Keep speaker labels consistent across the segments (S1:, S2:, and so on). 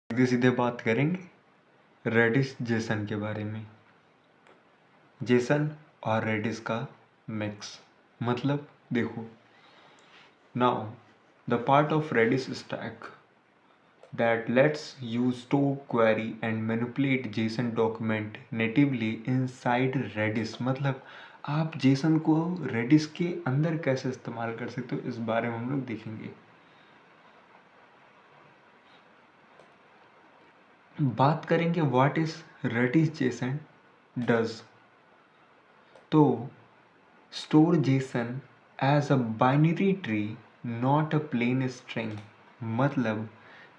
S1: सीधे सीधे बात करेंगे रेडिस जेसन के बारे में। जेसन और रेडिस का मिक्स मतलब देखो, now the part of Redis stack that lets you store query and manipulate JSON document natively inside Redis। मतलब आप JSON को Redis के अंदर कैसे इस्तेमाल कर सकते हो, इस बारे में हम लोग देखेंगे। बात करेंगे what is Redis JSON does. तो store JSON as a binary tree not a plain string. मतलब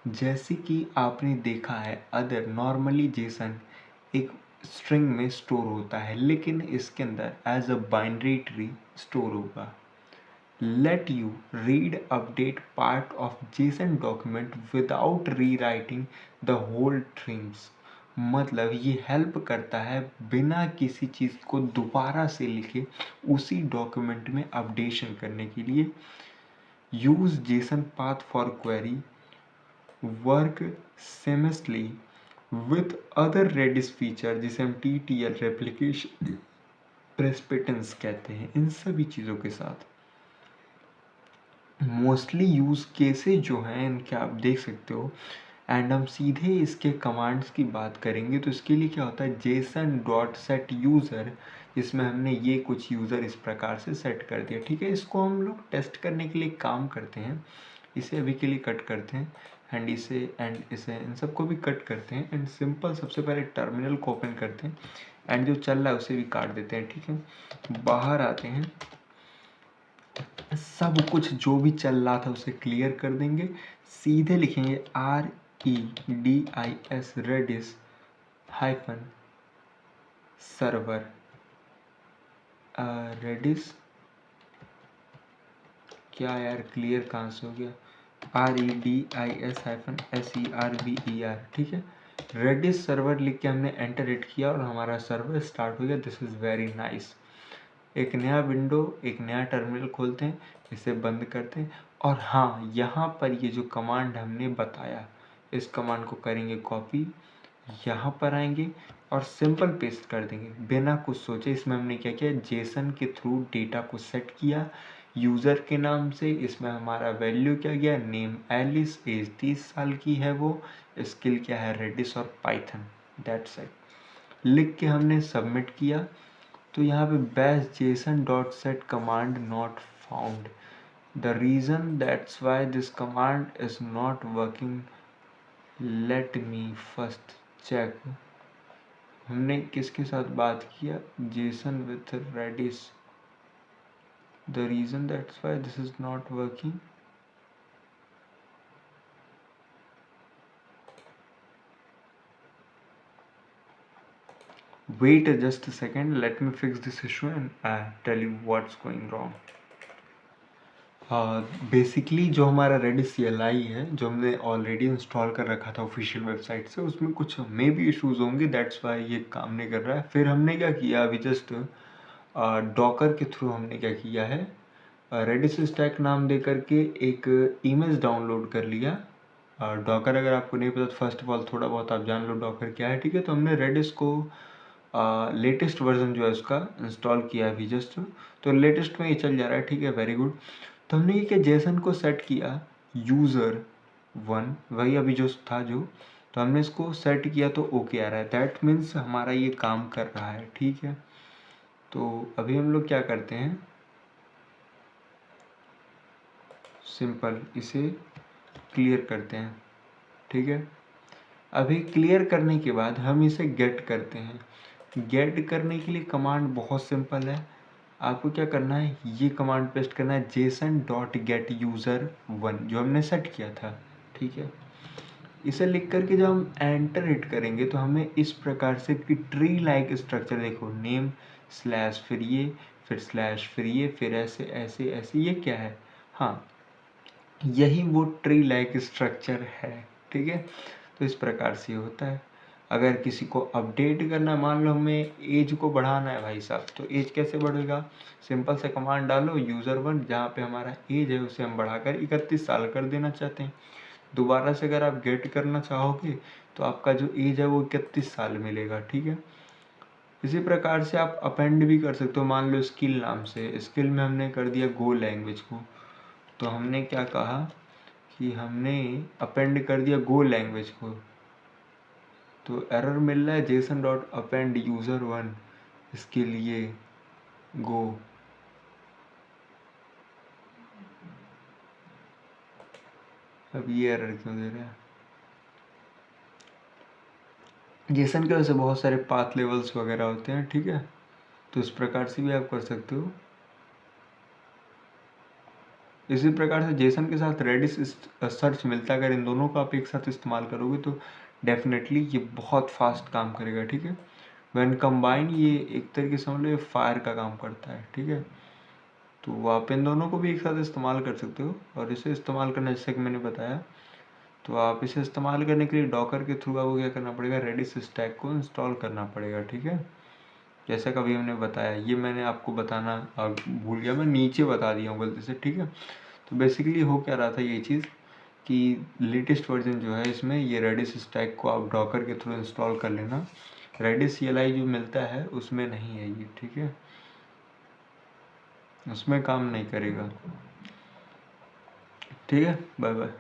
S1: जैसे कि आपने देखा है अदर नॉर्मली JSON एक स्ट्रिंग में स्टोर होता है, लेकिन इसके अंदर as a binary tree store होगा। Let you read update part of JSON document without rewriting the whole strings. मतलब ये हेल्प करता है बिना किसी चीज़ को दोबारा से लिखे उसी डॉक्यूमेंट में अपडेशन करने के लिए। Use JSON path for query, work seamlessly with other Redis feature जिसे हम TTL रेप्लिकेशन प्रेसिपिटेंस कहते हैं, इन सभी चीज़ों के साथ। मोस्टली यूज केसेस जो हैं इनके आप देख सकते हो। एंड हम सीधे इसके कमांड्स की बात करेंगे तो इसके लिए क्या होता है, JSON.set यूज़र, जिसमें हमने ये कुछ यूज़र इस प्रकार से सेट कर दिया। ठीक है, इसको हम लोग टेस्ट करने के लिए काम करते हैं। इसे अभी के लिए कट करते हैं एंड इसे इन सबको भी कट करते हैं एंड सिंपल सबसे पहले टर्मिनल को ओपन करते हैं एंड जो चल रहा है उसे भी काट देते हैं। ठीक है, बाहर आते हैं, सब कुछ जो भी चल रहा था उसे क्लियर कर देंगे। सीधे लिखेंगे REDIS Redis hyphen server Redis. क्या यार क्लियर कहाँ से हो गया, REDIS हाइफन SERVER। ठीक है, रेडिस सर्वर लिख के हमने एंटर हिट किया और हमारा सर्वर स्टार्ट हो गया। This is very nice. एक नया विंडो, एक नया टर्मिनल खोलते हैं, इसे बंद करते हैं और हाँ, यहाँ पर ये जो कमांड हमने बताया इस कमांड को करेंगे कॉपी, यहाँ पर आएंगे और सिंपल पेस्ट कर देंगे बिना कुछ सोचे। इसमें हमने क्या किया, JSON के थ्रू डेटा को सेट किया यूज़र के नाम से। इसमें हमारा वैल्यू क्या गया, नेम एलिस, एज 30 साल की है वो, स्किल क्या है रेडिस और पाइथन, दैट्स इट। लिख के हमने सबमिट किया तो यहाँ पे bash json.set command not found, the reason that's why this command is not working, let me first check। हमने किसके साथ बात किया, JSON with Redis, the reason that's why this is not working, wait just a second, let me fix this issue and tell you what's going wrong। Basically जो हमारा reddish CLI है, जो हमने ऑलरेडी इंस्टॉल कर रखा था official website से, उसमें कुछ मे भी इश्यूज होंगे, दैट्स वाई ये काम नहीं कर रहा है। फिर हमने क्या किया, अभी जस्ट डॉकर के थ्रू हमने क्या किया है, रेडिस स्टैक नाम दे करके एक इमेज डाउनलोड कर लिया। डॉकर अगर आपको नहीं पता तो फर्स्ट ऑफ ऑल थोड़ा बहुत आप जान लो डॉकर क्या है। ठीक है, तो हमने रेडिस को लेटेस्ट वर्जन जो है उसका इंस्टॉल किया अभी जस्ट, तो लेटेस्ट में ये चल जा रहा है। ठीक है, वेरी गुड। तो हमने ये क्या, JSON को सेट किया यूज़र 1, वही अभी जो था जो, तो हमने इसको सेट किया तो ओके आ रहा है, दैट मीन्स हमारा ये काम कर रहा है। ठीक है, तो अभी हम लोग क्या करते हैं, सिंपल इसे क्लियर करते हैं। ठीक है, अभी क्लियर करने के बाद हम इसे गेट करते हैं। गेट करने के लिए कमांड बहुत सिंपल है, आपको क्या करना है, ये कमांड पेस्ट करना है JSON.getUser1 जो हमने सेट किया था। ठीक है, इसे लिख करके जब हम एंटर हिट करेंगे तो हमें इस प्रकार से कि ट्री लाइक स्ट्रक्चर, देखो नेम स्लैश फिर ये फिर स्लैश फिर ये फिर ऐसे ऐसे ऐसे, ये क्या है, हाँ यही वो ट्री लाइक स्ट्रक्चर है। ठीक है, तो इस प्रकार से होता है। अगर किसी को अपडेट करना है, मान लो हमें एज को बढ़ाना है भाई साहब, तो एज कैसे बढ़ेगा, सिंपल से कमांड डालो यूज़र 1, जहाँ पे हमारा एज है उसे हम बढ़ाकर 31 साल कर देना चाहते हैं, दोबारा से अगर आप गेट करना चाहोगे तो आपका जो एज है वो 31 साल मिलेगा, ठीक है। इसी प्रकार से आप अपेंड भी कर सकते हो, मान लो स्किल नाम से, स्किल में हमने कर दिया गो लैंग्वेज को, तो हमने क्या कहा कि हमने अपेंड कर दिया गो लैंग्वेज को, तो एरर मिल रहा है जेसन डॉट अपेंड यूज़र 1 इसके लिए गो। अब ये एरर क्यों दे रहा है? जेसन के वजह से बहुत सारे पाथ लेवल्स वगैरह होते हैं, ठीक है, तो इस प्रकार से भी आप कर सकते हो। इसी प्रकार से जेसन के साथ रेडिस सर्च मिलता है, अगर इन दोनों का आप एक साथ इस्तेमाल करोगे तो डेफिनेटली ये बहुत फास्ट काम करेगा, ठीक है। व्हेन कंबाइन ये एक तरीके से समझ लो फायर का काम करता है, ठीक है। तो आप इन दोनों को भी एक साथ इस्तेमाल कर सकते हो, और इसे इस्तेमाल करना जैसे कि मैंने बताया, तो आप इसे इस्तेमाल करने के लिए डॉकर के थ्रू आपको क्या करना पड़ेगा, रेडिस स्टैक को इंस्टॉल करना पड़ेगा, ठीक है। जैसा कभी हमने बताया, ये मैंने आपको बताना भूल गया, मैं नीचे बता दिया हूँ गलती से, ठीक है। तो बेसिकली हो क्या रहा था ये चीज़ कि लेटेस्ट वर्जन जो है इसमें ये रेडिस स्टैक को आप डॉकर के थ्रू इंस्टॉल कर लेना, रेडिस CLI जो मिलता है उसमें नहीं है ये, ठीक है, उसमें काम नहीं करेगा, ठीक है। Bye bye.